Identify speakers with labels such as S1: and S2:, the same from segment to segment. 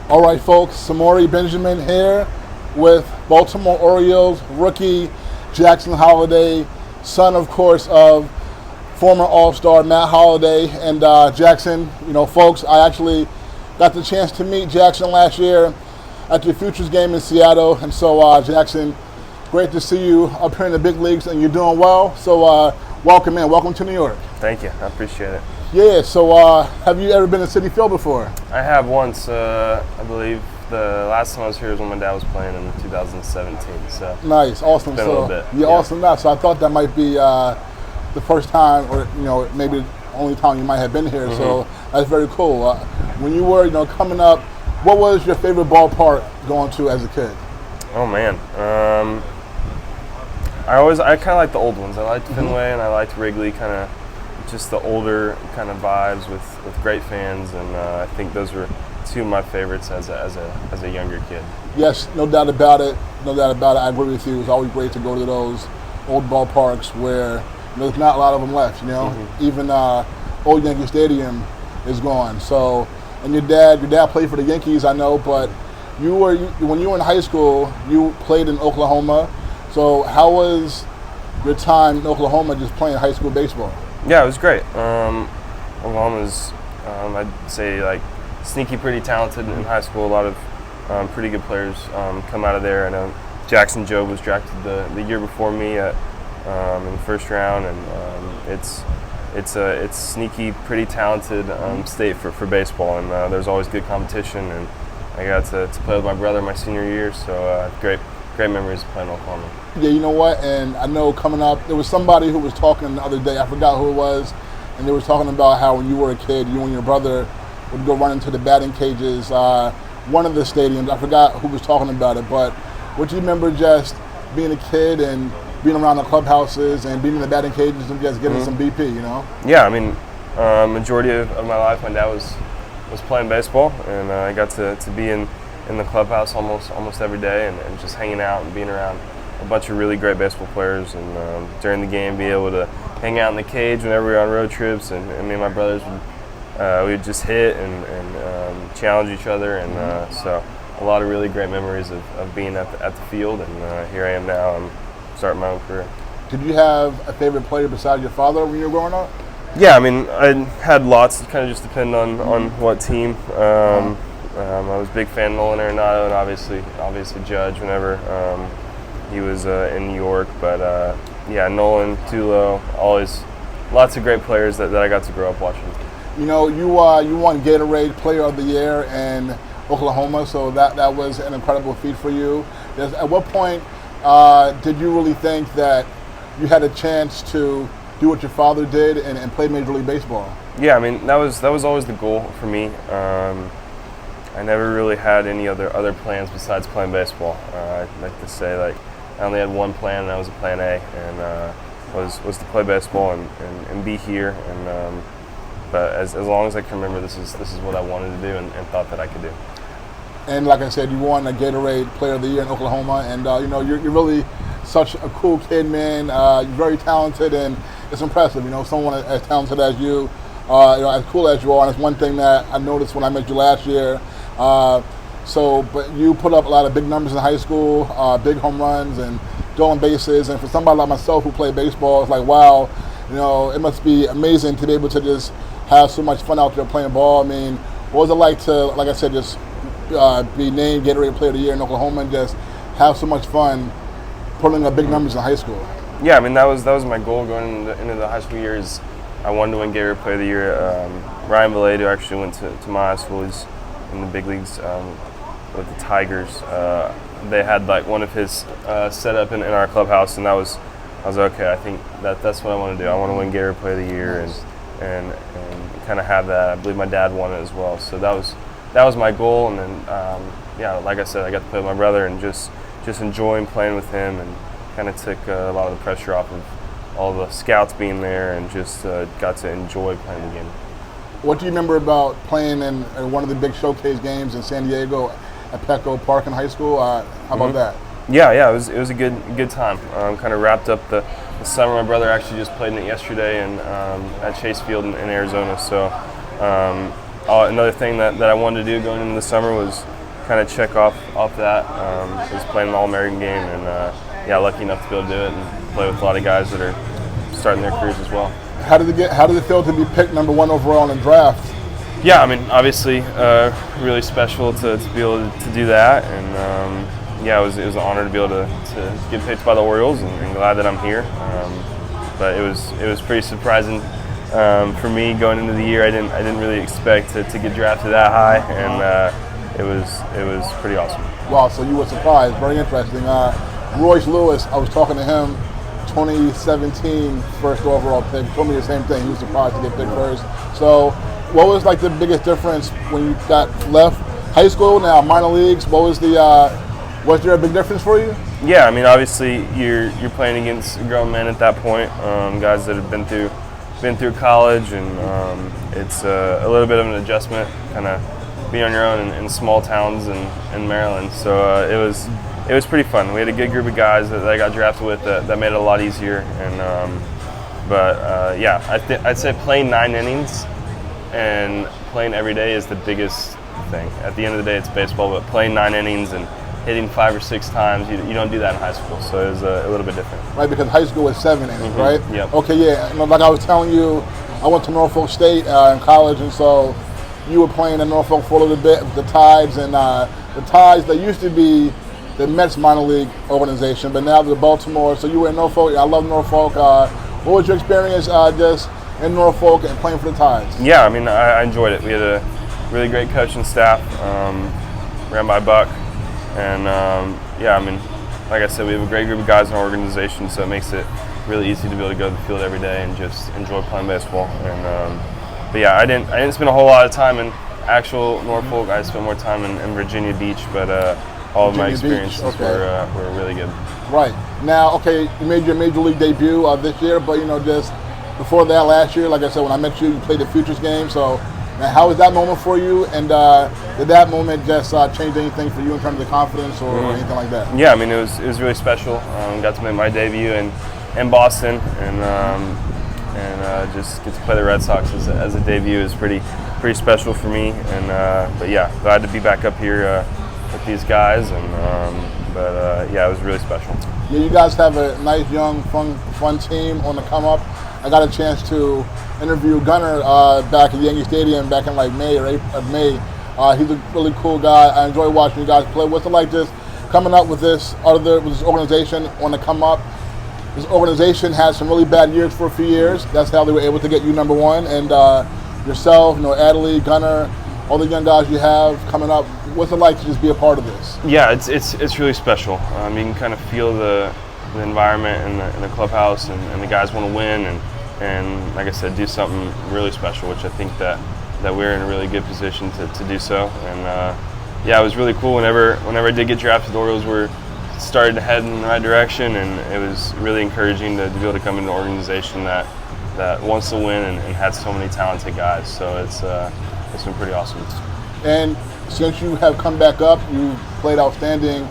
S1: All right, folks, Samori Benjamin here with Baltimore Orioles rookie Jackson Holliday, son, of course, of former All-Star Matt Holliday. And Jackson, folks, I actually got the chance to meet Jackson last year at the Futures game in Seattle. And so, Jackson, great to see you up here in the big leagues, and you're doing well. So, welcome in. Welcome to New York.
S2: Thank you. I appreciate it.
S1: Yeah, so have you ever been to Citi Field before?
S2: I have once. I believe the last time I was here was when my dad was playing in 2017. So
S1: nice, awesome.
S2: It's been a little bit.
S1: Yeah, awesome. Now, so I thought that might be the first time, or maybe the only time you might have been here. So that's very cool. When you were, coming up, what was your favorite ballpark going to as a kid?
S2: Oh man, I kind of like the old ones. I liked Fenway and I liked Wrigley, kind of just the older kind of vibes with great fans, and I think those were two of my favorites as a younger kid. Yes,
S1: no doubt about it. No doubt about it. I agree with you. It's always great to go to those old ballparks where there's not a lot of them left. Even old Yankee Stadium is gone. So, and your dad played for the Yankees, I know, but when you were in high school, you played in Oklahoma. So, how was your time in Oklahoma just playing high school baseball?
S2: Yeah, it was great. Oklahoma's, I'd say, like sneaky pretty talented in high school. A lot of pretty good players come out of there. I know Jackson Jobe was drafted the year before me in the first round, and it's sneaky pretty talented state for baseball, and there's always good competition. And I got to play with my brother my senior year, so great memories of playing Oklahoma.
S1: Yeah, you know what? And I know coming up, there was somebody who was talking the other day, I forgot who it was, and they were talking about how when you were a kid, you and your brother would go run into the batting cages, one of the stadiums. I forgot who was talking about it, but what do you remember just being a kid and being around the clubhouses and being in the batting cages and just getting some BP,
S2: Yeah, I mean, majority of my life, my dad was playing baseball, and I got to be in the clubhouse almost every day, and just hanging out and being around a bunch of really great baseball players, and during the game be able to hang out in the cage whenever we were on road trips, and me and my brothers would just hit and challenge each other, and so a lot of really great memories of being at the field, and here I am now. I'm starting my own career. Did
S1: you have a favorite player besides your father when you were growing up?
S2: Yeah, I mean, I had lots. It kind of just depended on what team. I was a big fan of Nolan Arenado, and obviously Judge whenever he was in New York. But yeah, Nolan, Tulo, always lots of great players that I got to grow up watching.
S1: You won Gatorade Player of the Year in Oklahoma, so that was an incredible feat for you. At what point did you really think that you had a chance to do what your father did and play Major League Baseball?
S2: Yeah, I mean that was always the goal for me. I never really had any other plans besides playing baseball. I'd like to say I only had one plan, and that was a plan A, and was to play baseball and be here. And but as long as I can remember, this is what I wanted to do and thought that I could do.
S1: And like I said, you won a Gatorade Player of the Year in Oklahoma, and you're really such a cool kid, man. You're very talented, and it's impressive. Someone as talented as you, as cool as you are. And it's one thing that I noticed when I met you last year. But you put up a lot of big numbers in high school, big home runs and stolen bases. And for somebody like myself who played baseball, it's like, wow, it must be amazing to be able to just have so much fun out there playing ball. I mean, what was it like to, like I said, just be named Gatorade Player of the Year in Oklahoma and just have so much fun putting up big numbers in high school?
S2: Yeah, I mean that was my goal going into the high school years. I wanted to win Gatorade Player of the Year. Ryan Vallejo actually went to my high school. He's in the big leagues with the Tigers. They had one of his set up in our clubhouse, and I was okay. I think that's what I want to do. I want to win Gatorade Player of the Year,
S1: nice.
S2: and kind of have that. I believe my dad won it as well. So that was my goal. And then yeah, like I said, I got to play with my brother and just enjoying playing with him, and kind of took a lot of the pressure off of all the scouts being there, and just got to enjoy playing the game.
S1: What do you remember about playing in one of the big showcase games in San Diego at Petco Park in high school? How about that?
S2: Yeah, it was a good time. Kind of wrapped up the summer. My brother actually just played in it yesterday and at Chase Field in Arizona. So another thing that I wanted to do going into the summer was kind of check off that. Was playing an All-American game, and lucky enough to be able to do it and play with a lot of guys that are starting their careers as well.
S1: How did it feel to be picked number 1 overall in the draft?
S2: Yeah, I mean, obviously, really special to be able to do that, and it was an honor to be able to get picked by the Orioles, and glad that I'm here. But it was pretty surprising for me going into the year. I didn't really expect to get drafted that high, and it was pretty awesome.
S1: Wow, so you were surprised. Very interesting. Royce Lewis, I was talking to him, 2017 first overall pick. Told me the same thing. He was surprised to get picked first. So, what was like the biggest difference when you got left high school, now minor leagues? What was was there a big difference for you?
S2: Yeah, I mean, obviously you're playing against grown men at that point, guys that have been through college, and it's a little bit of an adjustment, kind of being on your own in small towns in Maryland. So it was pretty fun. We had a good group of guys that I got drafted with that made it a lot easier. And I'd say playing 9 innings and playing every day is the biggest thing. At the end of the day, it's baseball, but playing 9 innings and hitting 5 or 6 times, you don't do that in high school. So it was a little bit different.
S1: Right, because high school is 7 innings, right?
S2: Yep.
S1: Okay, yeah. Like I was telling you, I went to Norfolk State in college, and so you were playing in Norfolk for a little bit with the Tides, and the Tides, they used to be the Mets minor league organization, but now they're Baltimore. So you were in Norfolk. I love Norfolk. What was your experience just in Norfolk and playing for the Tides?
S2: Yeah, I mean, I enjoyed it. We had a really great coaching staff, ran by Buck, and I mean, like I said, we have a great group of guys in our organization, so it makes it really easy to be able to go to the field every day and just enjoy playing baseball. And but yeah, I didn't spend a whole lot of time in actual Norfolk. I spent more time in Virginia Beach, but all of my experiences were really good.
S1: Right. Now, okay, you made your major league debut this year, but just before that, last year, like I said, when I met you, you played the Futures game. So, man, how was that moment for you? And did that moment just change anything for you in terms of confidence or anything like that?
S2: Yeah, I mean, it was really special. Got to make my debut in Boston, and just get to play the Red Sox as a debut is pretty special for me. And but yeah, glad to be back up here with these guys, and it was really special.
S1: Yeah, you guys have a nice, young, fun team on the come up. I got a chance to interview Gunnar back at Yankee Stadium back in like May. He's a really cool guy. I enjoy watching you guys play. What's it like just coming up with this organization on the come up? This organization had some really bad years for a few years. That's how they were able to get you number 1. And yourself, Adley, Gunnar, all the young guys you have coming up. What's it like to just be a part of this?
S2: Yeah, it's really special. You can kind of feel the environment in the clubhouse, and the guys want to win, and like I said, do something really special, which I think that we're in a really good position to do so. And it was really cool whenever I did get drafted. The Orioles were starting to head in the right direction, and it was really encouraging to be able to come into an organization that wants to win and had so many talented guys. So it's been pretty awesome.
S1: And since you have come back up, you played outstanding.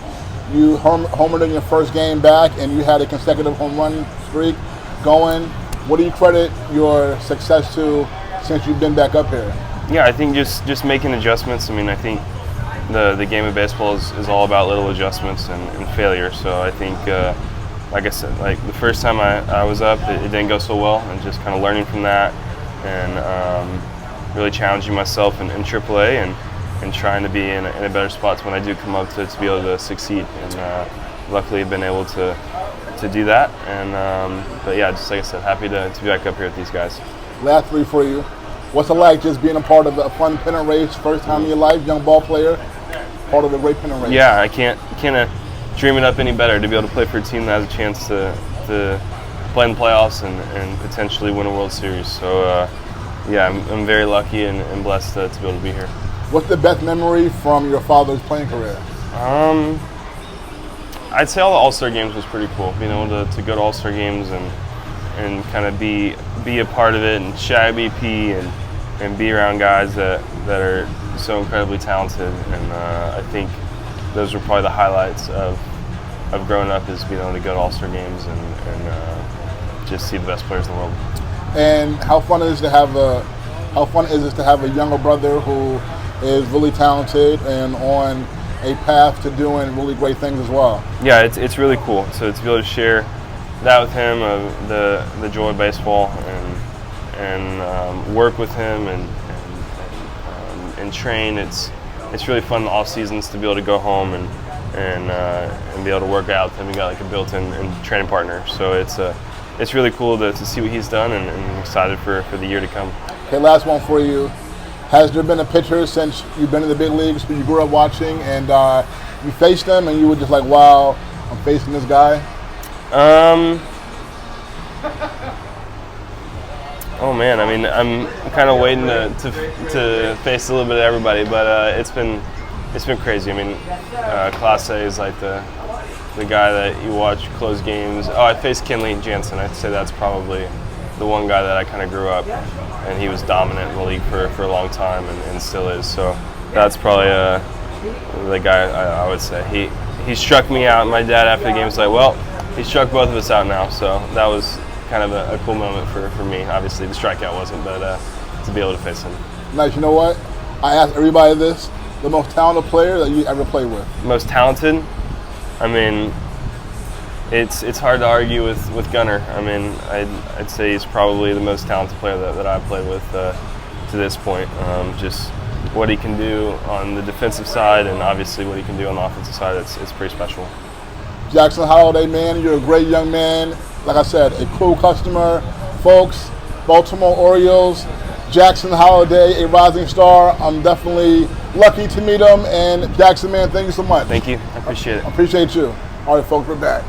S1: You homered in your first game back, and you had a consecutive home run streak going. What do you credit your success to since you've been back up here?
S2: Yeah, I think just making adjustments. I mean, I think the game of baseball is all about little adjustments and failure. So I think, like I said, like the first time I was up, it didn't go so well, and just kind of learning from that, and really challenging myself in AAA and trying to be in a better spot when I do come up to be able to succeed. And luckily I've been able to do that. And but yeah, just like I said, happy to be back up here with these guys.
S1: Last 3 for you. What's it like just being a part of a fun pennant race, first time in your life, young ball player, part of the great pennant race?
S2: Yeah, I can't dream it up any better to be able to play for a team that has a chance to play in the playoffs and potentially win a World Series. So I'm very lucky and blessed to be able to be here.
S1: What's the best memory from your father's playing career?
S2: I'd say all the All-Star games was pretty cool. Being able to go to All-Star games and kind of be a part of it, and shag BP and be around guys that are so incredibly talented. And I think those were probably the highlights of growing up, is being able to go to All-Star games and just see the best players in the world.
S1: And how fun is it to have a younger brother who is really talented and on a path to doing really great things as well.
S2: Yeah, it's really cool. So to be able to share that with him, the joy of baseball, and work with him and train. It's really fun in the off seasons to be able to go home and be able to work out with him. We got like a built-in training partner, so it's really cool to see what he's done, and I'm excited for the year to come.
S1: Okay, last one for you. Has there been a pitcher since you've been in the big leagues who you grew up watching and you faced them and you were just like, wow, I'm facing this guy?
S2: Oh man, I mean, I'm kind of waiting to face a little bit of everybody, but it's been crazy. I mean, Class A is like the guy that you watch close games. Oh, I faced Kenley Jansen. I'd say that's probably the one guy that I kind of grew up, and he was dominant in the league for a long time and still is. So that's probably the guy I would say. He struck me out. My dad after the game was like, well, he struck both of us out now. So that was kind of a cool moment for me. Obviously the strikeout wasn't, but to be able to face him.
S1: Nice. You know what? I ask everybody this, the most talented player that you ever played with.
S2: Most talented? I mean, it's hard to argue with Gunnar. I mean, I'd say he's probably the most talented player that I've played with to this point. Just what he can do on the defensive side, and obviously what he can do on the offensive side, it's pretty special.
S1: Jackson Holliday, man, you're a great young man. Like I said, a cool customer. Folks, Baltimore Orioles, Jackson Holliday, a rising star. I'm definitely lucky to meet him. And Jackson, man, thank you so much.
S2: Thank you. I appreciate it.
S1: I appreciate you. All right, folks, we're back.